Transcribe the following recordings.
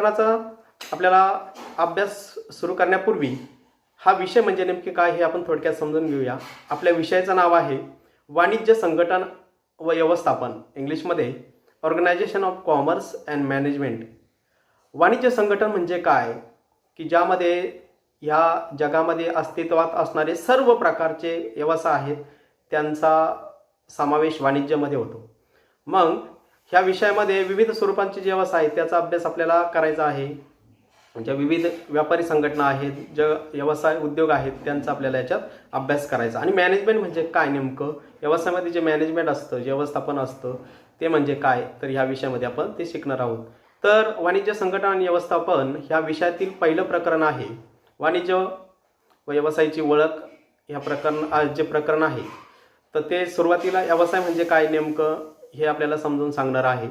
आपल्याला अभ्यास सुरू करण्यापूर्वी हा विषय म्हणजे नेमके काय हे आपण थोडक्यात समजून घेऊया. आपल्या विषयाचं नाव आहे वाणिज्य संघटन व व्यवस्थापन, इंग्लिशमध्ये organisation of commerce and management. वाणिज्य संघटन म्हणजे काय की ज्यामध्ये ह्या जगामध्ये अस्तित्वात असणारे सर्व प्रकारचे व्यवसाय आहेत त्यांचा समावेश वाणिज्यामध्ये होतो. मग ह्या विषयामध्ये विविध स्वरूपांचे जे व्यवसाय आहेत त्याचा अभ्यास आपल्याला करायचा आहे. ज्या विविध व्यापारी संघटना आहेत, ज्या व्यवसाय उद्योग आहेत त्यांचा आपल्याला याच्यात अभ्यास करायचा. आणि मॅनेजमेंट म्हणजे काय, नेमकं व्यवसायामध्ये जे मॅनेजमेंट असतं, जे व्यवस्थापन असतं ते म्हणजे काय, तर ह्या विषयामध्ये आपण ते शिकणार आहोत. तर वाणिज्य संघटन आणि व्यवस्थापन ह्या विषयातील पहिलं प्रकरण आहे. वाणिज्य व व्यवसायाची ओळख ह्या जे प्रकरण आहे तर ते सुरुवातीला व्यवसाय म्हणजे काय नेमकं हे आपल्याला समजून सांगणार आहे.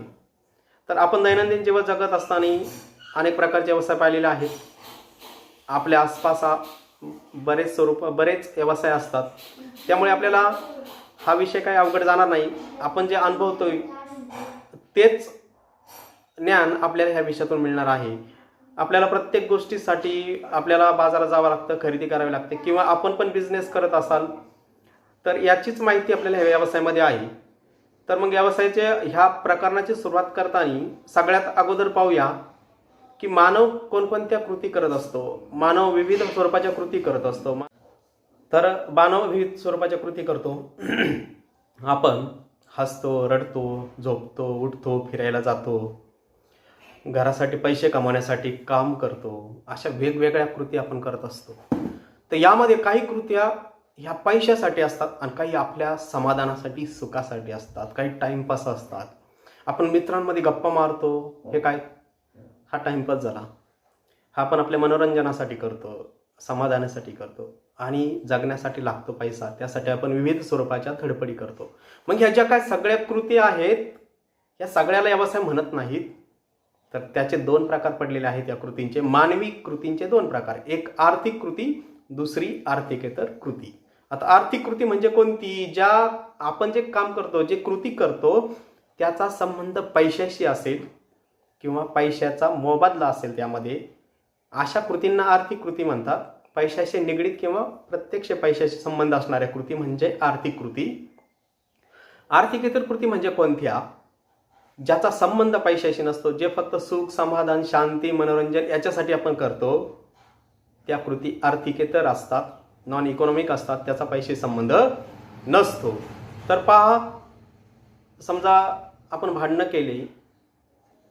तर आपण दैनंदिन जीवन जगत असताना अनेक प्रकारचे व्यवसाय पाहिलेले आहेत. आपल्या आसपास बरेच व्यवसाय असतात. त्यामुळे आपल्याला हा विषय काही अवघड जाणार नाही. आपण जे अनुभवतोय तेच ज्ञान आपल्याला ह्या विषयातून मिळणार आहे. आपल्याला प्रत्येक गोष्टीसाठी आपल्याला बाजारात जावं लागतं, खरेदी करावी लागते, किंवा आपण पण बिझनेस करत असाल तर याचीच माहिती आपल्याला ह्या व्यवसायामध्ये आहे. तर मग व्यवसायाच्या ह्या प्रकरणाची सुरुवात करताना सगळ्यात अगोदर पाहूया की मानव कोणकोणत्या कृती करत असतो. मानव विविध स्वरूपाच्या कृती करत असतो. तर मानव विविध स्वरूपाच्या कृती करतो. आपण हसतो, रडतो, झोपतो, उठतो, फिरायला जातो, घरासाठी पैसे कमवण्यासाठी काम करतो. अशा वेगवेगळ्या कृती आपण करत असतो. तर यामध्ये काही कृत्या ह्या पैशासाठी असतात आणि काही आपल्या समाधानासाठी, सुखासाठी असतात. काही टाइमपास असतात. आपण मित्रांमध्ये गप्पा मारतो, हे काय, हा टाइमपास झाला. हा आपण आपल्या मनोरंजनासाठी करतो, समाधानासाठी करतो. आणि जगण्यासाठी लागतो पैसा, त्यासाठी आपण विविध स्वरूपाच्या धडपडी करतो. मग ह्या ज्या काय सगळ्या कृती आहेत या सगळ्याला व्यवसाय म्हणत नाहीत. तर त्याचे दोन प्रकार पडलेले आहेत. या कृतींचे, मानवी कृतींचे दोन प्रकार, एक आर्थिक कृती, दुसरी आर्थिकेतर कृती. आता आर्थिक कृती म्हणजे कोणती, ज्या आपण जे काम करतो, जे कृती करतो त्याचा संबंध पैशाशी असेल किंवा पैशाचा मोबदला असेल त्यामध्ये, अशा कृतींना आर्थिक कृती म्हणतात. पैशाशी निगडीत किंवा प्रत्यक्ष पैशाशी संबंध असणाऱ्या कृती म्हणजे आर्थिक कृती. आर्थिकेतर कृती म्हणजे कोणत्या, ज्याचा संबंध पैशाशी नसतो, जे फक्त सुख, समाधान, शांती, मनोरंजन याच्यासाठी आपण करतो, त्या कृती आर्थिकेतर असतात, नॉन इकॉनॉमिक असतात, त्याचा पैशाशी संबंध नसतो. तर पहा, समजा आपण भांडणं केली.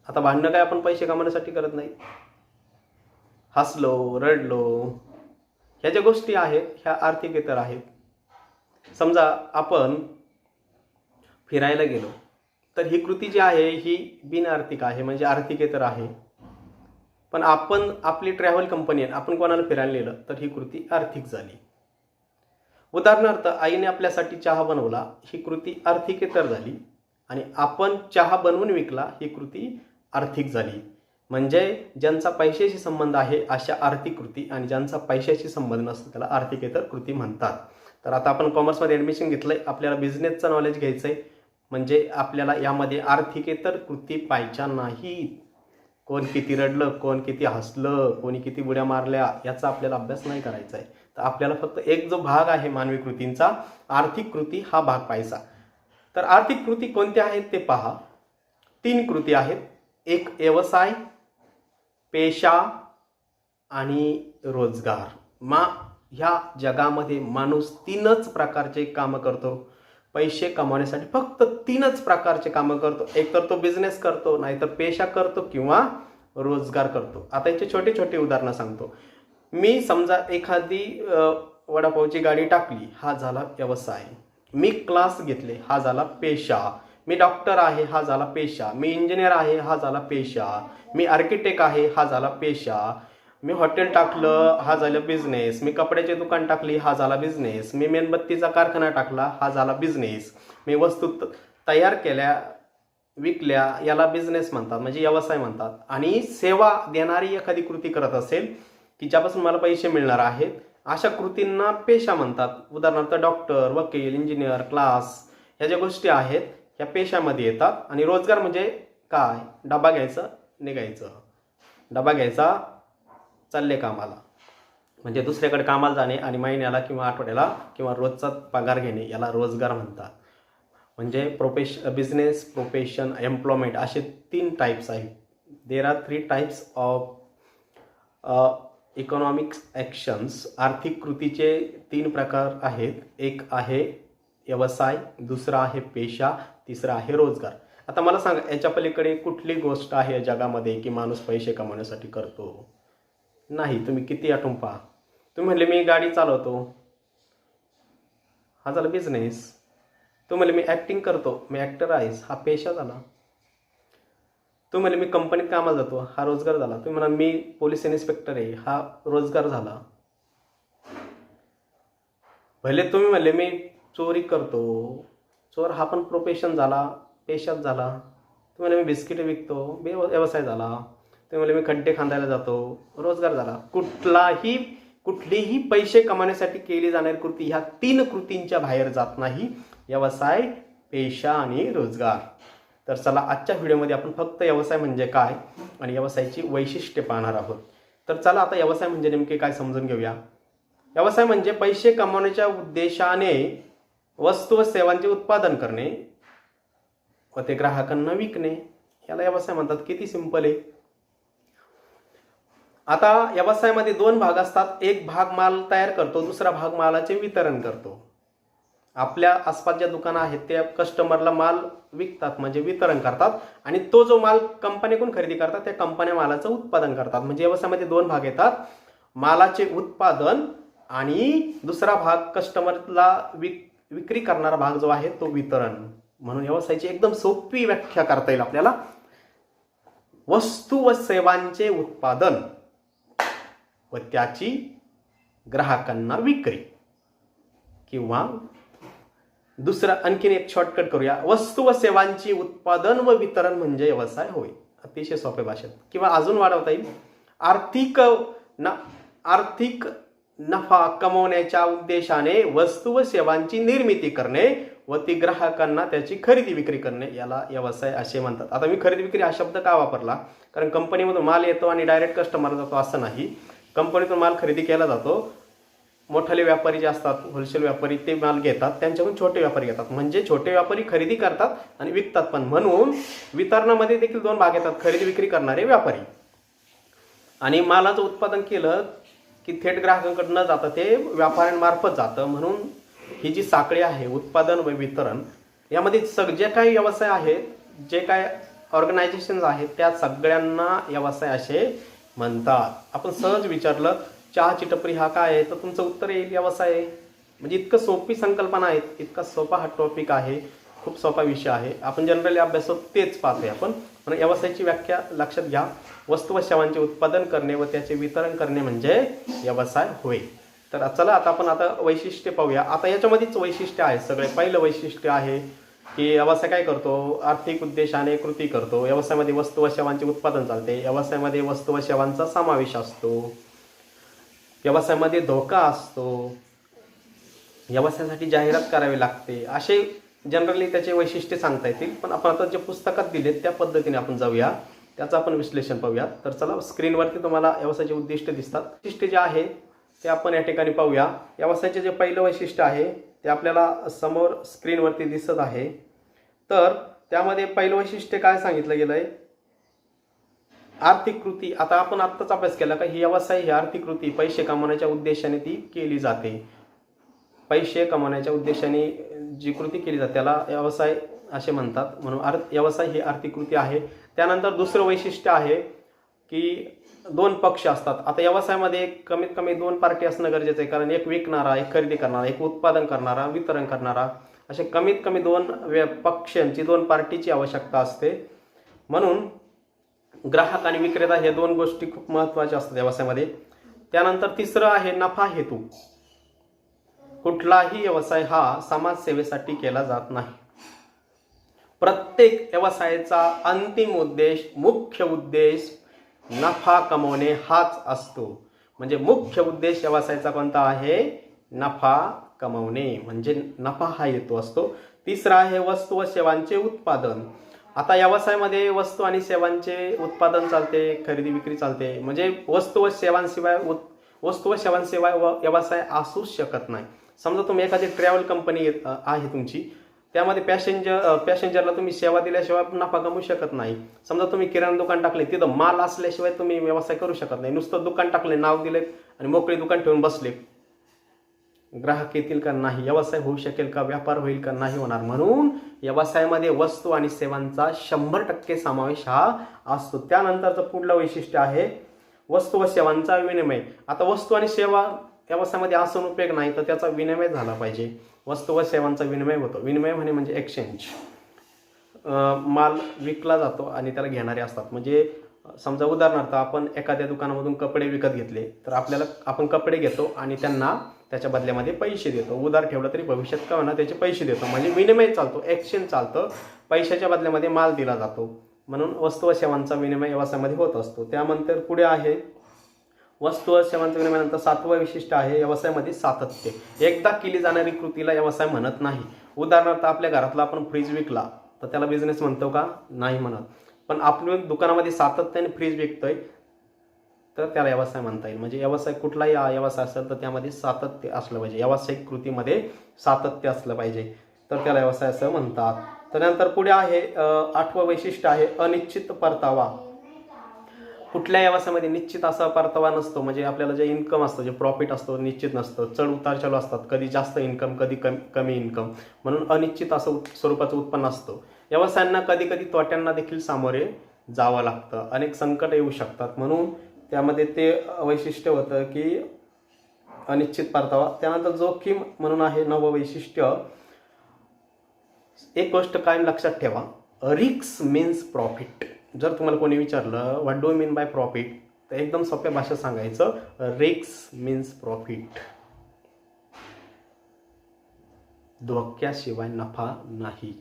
आता भांडणं काय आपण पैसे कमवण्यासाठी करत नाही. हसलो, रडलो, ह्या ज्या गोष्टी आहेत ह्या आर्थिकेतर आहेत. समजा आपण फिरायला गेलो तर ही कृती जी आहे ही बिनआर्थिक आहे, म्हणजे आर्थिकेतर आहे. पण आपण आपली ट्रॅव्हल कंपनी आहे, आपण कोणाला फिरायला नेलं तर ही कृती आर्थिक झाली. उदाहरणार्थ, आईने आपल्यासाठी चहा बनवला, ही कृती आर्थिकेतर झाली. आणि आपण चहा बनवून विकला, ही कृती आर्थिक झाली. म्हणजे ज्यांचा पैशाशी संबंध आहे अशा आर्थिक कृती, आणि ज्यांचा पैशाशी संबंध नसतो त्याला आर्थिकेतर कृती म्हणतात. तर आता आपण कॉमर्समध्ये ॲडमिशन घेतलंय, आपल्याला बिझनेसचं नॉलेज घ्यायचं आहे, म्हणजे आपल्याला यामध्ये आर्थिकेतर कृती पाहिजे नाहीत. कोण किती रडलं, कोण किती हसलं, कोणी किती बुड्या मारल्या याचा आपल्याला अभ्यास नाही करायचा आहे. तर आपल्याला फक्त एक जो भाग आहे मानवी कृतींचा, आर्थिक कृती, हा भाग पाहायचा. तर आर्थिक कृती कोणत्या आहेत ते पहा. 3 कृती आहेत. एक व्यवसाय, पेशा आणि रोजगार. ह्या जगामध्ये माणूस 3च प्रकारचे कामं करतो. पैसे कमावण्यासाठी फक्त 3च प्रकारचे कामं करतो. एक तर तो बिझनेस करतो, नाहीतर पेशा करतो, किंवा रोजगार करतो. आता याचे छोटे छोटे उदाहरणं सांगतो. मी समजा एखादी वडापावची गाडी टाकली, हा झाला व्यवसाय. मी क्लास घेतले, हा झाला पेशा. मी डॉक्टर आहे, हा झाला पेशा. मी इंजिनियर आहे, हा झाला पेशा. मी आर्किटेक्ट आहे, हा झाला पेशा. मी हॉटेल टाकलं, हा झाला बिझनेस. मी कपड्याचे दुकान टाकली, हा झाला बिझनेस. मी मेणबत्तीचा कारखाना टाकला, हा झाला बिझनेस. मी वस्तू तयार केल्या, विकल्या, याला बिझनेस म्हणतात, म्हणजे व्यवसाय म्हणतात. आणि सेवा देणारी एखादी कृती करत असेल की ज्यापासून मला पैसे मिळणार आहेत, अशा कृतींना पेशा म्हणतात. उदाहरणार्थ डॉक्टर, वकील, इंजिनियर, क्लास, ह्या ज्या गोष्टी आहेत ह्या पेशामध्ये येतात. आणि रोजगार म्हणजे काय, डबा घ्यायचं, निघायचं. डबा घ्यायचा, चालले कामाला. म्हणजे दुसऱ्याकडे कामाला जाणे आणि महिन्याला किंवा आठवड्याला किंवा रोजचा पगार घेणे याला रोजगार म्हणतात. म्हणजे बिझनेस, प्रोफेशन, एम्प्लॉयमेंट असे 3 टाईप्स आहेत. There are 3 types of economics actions. आर्थिक कृतीचे 3 प्रकार आहेत. एक आहे व्यवसाय, दुसरा आहे पेशा, तिसरा आहे रोजगार. आता मला सांगा, याच्या पलीकडे कुठली गोष्ट आहे जगामध्ये की माणूस पैसे कमवण्यासाठी करतो? नाही. तुम्ही किती आठवून पहा. तुम्ही म्हणले मी गाडी चालवतो, हा झाला बिझनेस. तू म्हणले मी ॲक्टिंग करतो, मी ॲक्टर आहेस, हा पेशा झाला. तू म्हणले मी कंपनीत कामाला जातो, हा रोजगार झाला. तुम्ही म्हणा मी पोलीस इन्स्पेक्टर आहे, हा रोजगार झाला. भले तुम्ही म्हणले मी चोरी करतो, चोर हा पण प्रोफेशन झाला, पेशाच झाला. तुम्ही म्हणले मी बिस्किट विकतो, व्यवसाय झाला. तुम्ही म्हणले मी खड्डे खांदायला जातो, रोजगार झाला. कुठलीही पैसे कमावण्यासाठी केली जाणारी कृती ह्या 3 कृतींच्या बाहेर जात नाही. व्यवसाय, पेशा आणि रोजगार. तर चला, आजच्या व्हिडिओमध्ये आपण फक्त व्यवसाय म्हणजे काय आणि व्यवसायाची वैशिष्ट्ये पाहणार आहोत. तर चला आता व्यवसाय म्हणजे नेमके काय समजून घेऊया. व्यवसाय म्हणजे पैसे कमवण्याच्या उद्देशाने वस्तू व सेवांचे उत्पादन करणे व ते ग्राहकांना विकणे, याला व्यवसाय म्हणतात. किती सिंपल आहे. आता व्यवसायामध्ये 2 भाग असतात. एक भाग माल तयार करतो, दुसरा भाग मालाचे वितरण करतो. आपल्या आसपास ज्या दुकानं आहेत त्या कस्टमरला माल विकतात, म्हणजे वितरण करतात. आणि तो जो माल कंपनीकडून खरेदी करतात त्या कंपन्या मालाचं उत्पादन करतात. म्हणजे व्यवसायामध्ये 2 भाग येतात. मालाचे उत्पादन आणि दुसरा भाग कस्टमरला विक्री करणारा भाग जो आहे तो वितरण. म्हणून व्यवसायाची एकदम सोपी व्याख्या करता येईल आपल्याला. वस्तू व सेवांचे उत्पादन व त्याची ग्राहकांना विक्री. किंवा दुसरा आणखीन एक शॉर्टकट करूया. वस्तू व सेवांची उत्पादन व वितरण म्हणजे व्यवसाय होय. अतिशय सोप्या भाषेत. किंवा अजून वाढवता येईल, आर्थिक नफा कमवण्याच्या उद्देशाने वस्तू व सेवांची निर्मिती करणे व ती ग्राहकांना त्याची खरेदी विक्री करणे, याला व्यवसाय असे म्हणतात. आता मी खरेदी विक्री हा शब्द का वापरला? कारण कंपनीमधून माल येतो आणि डायरेक्ट कस्टमरला जातो असं नाही. कंपनीतून माल खरेदी केला जातो. मोठाले व्यापारी जे असतात, होलसेल व्यापारी, ते माल घेतात, त्यांच्याकडून छोटे व्यापारी घेतात. म्हणजे छोटे व्यापारी खरेदी करतात आणि विकतात पण. म्हणून वितरणामध्ये देखील 2 भाग येतात. खरेदी विक्री करणारे व्यापारी आणि मालाचं उत्पादन केलं की थेट ग्राहकांकडे न जाता ते व्यापाऱ्यांमार्फत जातं. म्हणून ही जी साखळी आहे उत्पादन व वितरण, यामध्ये जे काही व्यवसाय आहेत, जे काय ऑर्गनायझेशन्स आहेत, त्या सगळ्यांना व्यवसाय असे म्हणतात. आपण सहज विचारलं चहाची टपरी हा काय आहे, तर तुमचं उत्तर येईल व्यवसाय आहे. म्हणजे इतकं सोपी संकल्पना आहे, इतका सोपा हा टॉपिक आहे, खूप सोपा विषय आहे. आपण जनरली अभ्यासात तेच पाहतोय आपण. म्हणून व्यवसायाची व्याख्या लक्षात घ्या. वस्तू व सेवांचे उत्पादन करणे व त्याचे वितरण करणे म्हणजे व्यवसाय होय. तर चला आता वैशिष्ट्य पाहूया. आता याच्यामध्येच वैशिष्ट्य आहे सगळे. पहिलं वैशिष्ट्य आहे की व्यवसाय काय करतो? आर्थिक उद्देशाने कृती करतो. व्यवसायामध्ये वस्तू व सेवांचे उत्पादन चालते. व्यवसायामध्ये वस्तू व सेवांचा समावेश असतो. व्यवसायामध्ये धोका असतो. व्यवसायासाठी जाहिरात करावी लागते. असे जनरली त्याचे वैशिष्ट्य सांगता येतील. पण आपण आता जे पुस्तकात दिलेत त्या पद्धतीने आपण जाऊया, त्याचं आपण विश्लेषण पाहूया. तर चला, स्क्रीनवरती तुम्हाला व्यवसायाचे उद्दिष्ट दिसतात. वैशिष्ट्य जे आहे ते आपण या ठिकाणी पाहूया. व्यवसायाचे जे पहिलं वैशिष्ट्य आहे ते आपल्याला समोर स्क्रीनवरती दिसत आहे. तर त्यामध्ये पहिलं वैशिष्ट्य काय सांगितलं गेलंय? आर्थिक कृती. आता आपण आत्ताच अभ्यास केला का ही व्यवसाय ही आर्थिक कृती पैसे कमवण्याच्या उद्देशाने ती केली जाते. पैसे कमवण्याच्या उद्देशाने जी कृती केली जाते त्याला व्यवसाय असे म्हणतात. म्हणून व्यवसाय ही आर्थिक कृती आहे. त्यानंतर दुसरं वैशिष्ट्य आहे की 2 पक्ष असतात. आता व्यवसायामध्ये कमीत कमी 2 पार्टी असणं गरजेचं आहे. कारण एक विकणारा, एक खरेदी करणारा, एक उत्पादन करणारा, वितरण करणारा, असे कमीत कमी 2 पक्षांची, 2 पार्टीची आवश्यकता असते. म्हणून ग्राहक आणि विक्रेता हे 2 गोष्टी खूप महत्त्वाच्या असतात व्यवसायामध्ये. त्यानंतर तिसरं आहे नफा हेतू. कुठलाही व्यवसाय हा समाजसेवेसाठी केला जात नाही. प्रत्येक व्यवसायाचा अंतिम उद्देश, मुख्य उद्देश नफा कमवणे हाच असतो. म्हणजे मुख्य उद्देश व्यवसायाचा कोणता आहे? नफा कमवणे. म्हणजे नफा हा हेतू असतो. तिसरा आहे वस्तू व सेवांचे उत्पादन. आता व्यवसायामध्ये वस्तू आणि सेवांचे उत्पादन चालते, खरेदी विक्री चालते, म्हणजे वस्तू व सेवांशिवाय व्यवसाय असूच शकत नाही. समजा तुम्ही एखादी ट्रॅव्हल कंपनी आहे तुमची, त्यामध्ये पॅसेंजरला तुम्ही सेवा दिल्याशिवाय नफा कमवू शकत नाही. समजा तुम्ही किराणा दुकान टाकले, तिथं माल असल्याशिवाय तुम्ही व्यवसाय करू शकत नाही. नुसतं दुकान टाकले, नाव दिले आणि मोकळे दुकान ठेवून बसले, ग्राहक येतील का नाही, व्यवसाय होऊ शकेल का, व्यापार होईल का, नाही होणार. म्हणून व्यवसायामध्ये वस्तू आणि सेवांचा 100% समावेश हा असतो. त्यानंतरचं पुढलं वैशिष्ट्य आहे वस्तू व सेवांचा विनिमय. आता वस्तू आणि सेवा व्यवसायामध्ये असून उपयोग नाही, तर त्याचा विनिमय झाला पाहिजे. वस्तू व सेवांचा विनिमय होतो. विनिमय म्हणजे एक्सचेंज. माल विकला जातो आणि त्याला घेणारे असतात. म्हणजे समजा उदाहरणार्थ आपण एखाद्या दुकानामधून कपडे विकत घेतले, तर आपण कपडे घेतो आणि त्यांना त्याच्या बदल्यामध्ये पैसे देतो. उधार ठेवलं तरी भविष्यात का होणार त्याचे पैसे देतो. म्हणजे विनिमय चालतो, एक्सचेंज चालतं, पैशाच्या बदल्यामध्ये माल दिला जातो. म्हणून वस्तू व सेवांचा विनिमय व्यवसायामध्ये होत असतो. त्यानंतर पुढे आहे वस्तू व सेवांचा विनिमयानंतर 7वं वैशिष्ट्य आहे व्यवसायामध्ये सातत्य. एकदा केली जाणारी कृतीला व्यवसाय म्हणत नाही. उदाहरणार्थ आपल्या घरातला आपण फ्रीज विकला, तर त्याला बिझनेस म्हणतो का, नाही म्हणत. पण आपण दुकानामध्ये सातत्याने फ्रीज विकतोय, तर त्याला व्यवसाय म्हणता येईल. म्हणजे व्यवसाय कुठलाही व्यवसाय असेल तर त्यामध्ये सातत्य असलं पाहिजे, व्यावसायिक कृतीमध्ये सातत्य असलं पाहिजे, तर त्याला व्यवसाय असं म्हणतात. त्यानंतर पुढे आहे 8वं वैशिष्ट्य आहे अनिश्चित परतावा. कुठल्या व्यवसायामध्ये निश्चित असा परतावा नसतो. म्हणजे आपल्याला जे इन्कम असतं, जे प्रॉफिट असतो, निश्चित नसतं. चढ उतार चालू असतात, कधी जास्त इन्कम, कधी कमी इन्कम. म्हणून अनिश्चित असं स्वरूपाचं उत्पन्न असतं. व्यवसायांना कधी कधी तोट्यांना देखील सामोरे जावं लागतं, अनेक संकट येऊ शकतात. म्हणून त्यामध्ये ते वैशिष्ट्य होतं की अनिश्चित परतावा. त्यानंतर जोखीम म्हणून आहे 9वं वैशिष्ट्य. एक गोष्ट कायम लक्षात ठेवा, रिस्क मीन्स प्रॉफिट. जर तुम्हाला कोणी विचारलं what do you mean by profit, तर एकदम सोप्या भाषेत सांगायचं, रिस्क मीन्स प्रॉफिट. धोक्याशिवाय नफा नाही.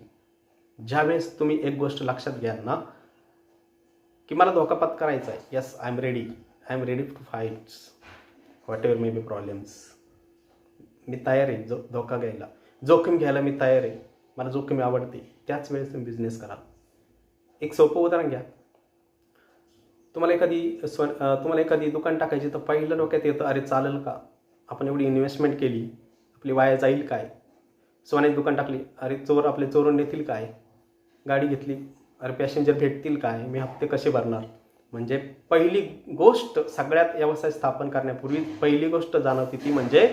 ज्यावेळेस तुम्ही एक गोष्ट लक्षात घ्याल ना, की मला धोका पत्करायचा आहे, yes I am ready to fight whatever may be problems. मी तयार आहे धोका घ्यायला, जोखीम घ्यायला मी तयार आहे, मला जोखीम आवडते. त्याच वेळेस तुम्ही बिझनेस करा. एक सोपं उदाहरण घ्या. तुम्हाला एखादी दुकान टाकायची, तर पहिलं डोक्यात येतं, अरे चालेल का, आपण एवढी इन्व्हेस्टमेंट केली, आपली वाया जाईल काय. सोन्याची दुकान टाकली, अरे आपले चोरून नेतील काय. गाडी घेतली, अरे पॅसेंजर भेटतील काय, मी हप्ते कसे भरणार. म्हणजे पहिली गोष्ट सगळ्यात व्यवसाय स्थापन करण्यापूर्वी पहिली गोष्ट जाणवती ती म्हणजे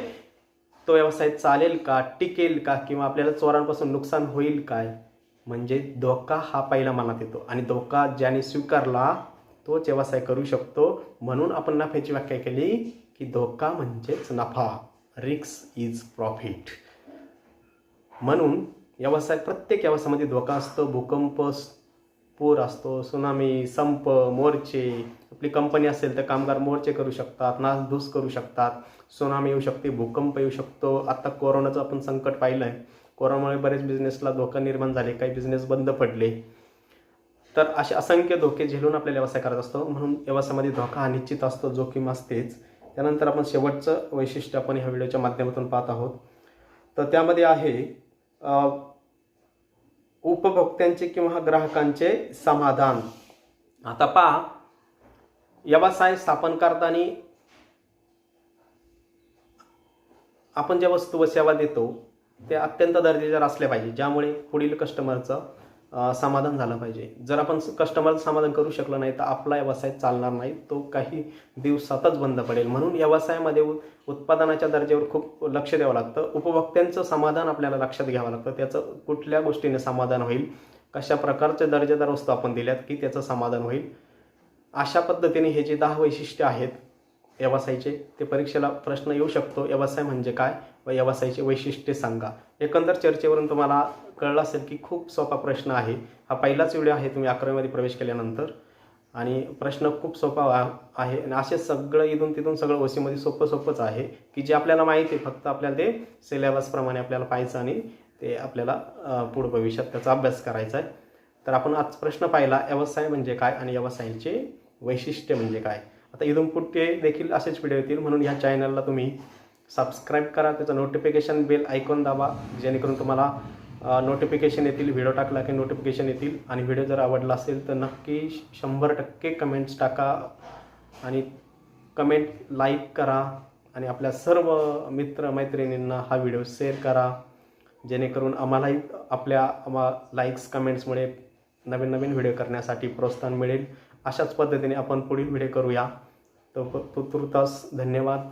तो व्यवसाय चालेल का, टिकेल का, किंवा आपल्याला चोरांपासून नुकसान होईल काय. म्हणजे धोका हा पहिला मनात येतो, आणि धोका ज्याने स्वीकारला तोच व्यवसाय करू शकतो. म्हणून आपण नफ्याची व्याख्या केली की धोका म्हणजेच नफा, रिस्क इज प्रॉफिट. म्हणून प्रत्येक व्यवसायामध्ये धोका असतो. भूकंप, पूर असतो, सुनामी, संप, मोर्चे. आपली कंपनी असेल तर कामगार मोर्चे करू शकतात, नासधूस करू शकतात. सुनामी येऊ शकते, भूकंप येऊ शकतो. आता कोरोनाचं आपण संकट पाहिलं आहे. कोरोनामुळे बरेच बिझनेसला धोका निर्माण झाले, काही बिझनेस बंद पडले. तर असे असंख्य धोके झेलून आपल्याला व्यवसाय करायचा असतो. म्हणून व्यवसायामध्ये धोका हा निश्चित असतो, जोखीम असतेच. त्यानंतर आपण शेवटचं वैशिष्ट्य आपण ह्या व्हिडिओच्या माध्यमातून पाहत आहोत. तर त्यामध्ये आहे उपभोक्त्यांचे किंवा ग्राहकांचे समाधान. आता पहा, व्यवसाय स्थापन करताना आपण ज्या वस्तू व सेवा देतो त्या अत्यंत दर्जेदार असल्या पाहिजे, ज्यामुळे पुढील कस्टमरचं समाधान झालं पाहिजे. जर आपण कस्टमरचं समाधान करू शकलो नाही तर आपला व्यवसाय चालणार नाही, तो काही दिवसातच बंद पडेल. म्हणून व्यवसायामध्ये उत्पादनाच्या दर्जावर खूप लक्ष द्यावं लागतं. उपभोक्त्यांचं समाधान आपल्याला लक्षात घ्यावं लागतं. त्याचं कुठल्या गोष्टीने समाधान होईल, कशा प्रकारचे दर्जेदार वस्तू आपण दिल्यात की त्याचं समाधान होईल. अशा पद्धतीने हे जे 10 वैशिष्ट्य आहेत व्यवसायाचे, ते परीक्षेला प्रश्न येऊ शकतो. व्यवसाय म्हणजे काय व व्यवसायाचे वैशिष्ट्ये सांगा. एकंदर चर्चेवरून तुम्हाला कळलं असेल की खूप सोपा प्रश्न आहे. हा पहिलाच व्हिडिओ आहे तुम्ही 11वीमध्ये प्रवेश केल्यानंतर, आणि प्रश्न खूप सोपा आहे. आणि असे सगळं इथून तिथून सगळं ओसीमध्ये सोपंच आहे की जे आपल्याला माहिती आहे, फक्त आपल्याला ते सिलेबसप्रमाणे आपल्याला पाहायचं आणि ते आपल्याला पुढे भविष्यात त्याचा अभ्यास करायचा आहे. तर आपण आज प्रश्न पाहिला, व्यवसाय म्हणजे काय आणि व्यवसायाचे वैशिष्ट्य म्हणजे काय. आता इथून पुढे देखील असेच व्हिडिओ येतील, म्हणून ह्या चॅनलला तुम्ही सबस्क्राईब करा, त्याचं नोटिफिकेशन बेल आयकॉन दाबा, जेणेकरून तुम्हाला नोटिफिकेशन येतील, व्हिडिओ टाकला की नोटिफिकेशन येतील. आणि व्हिडिओ जर आवडला असेल तर नक्की 100% कमेंट्स टाका आणि कमेंट लाईक करा आणि आपल्या सर्व मित्रमैत्रिणींना हा व्हिडिओ शेअर करा, जेणेकरून आम्हालाही आपल्या लाईक्स कमेंट्समुळे नवीन नवीन व्हिडिओ करण्यासाठी प्रोत्साहन मिळेल. अशाच पद्धतीने आपण पुढील व्हिडिओ करूया. तो तुर्तास धन्यवाद.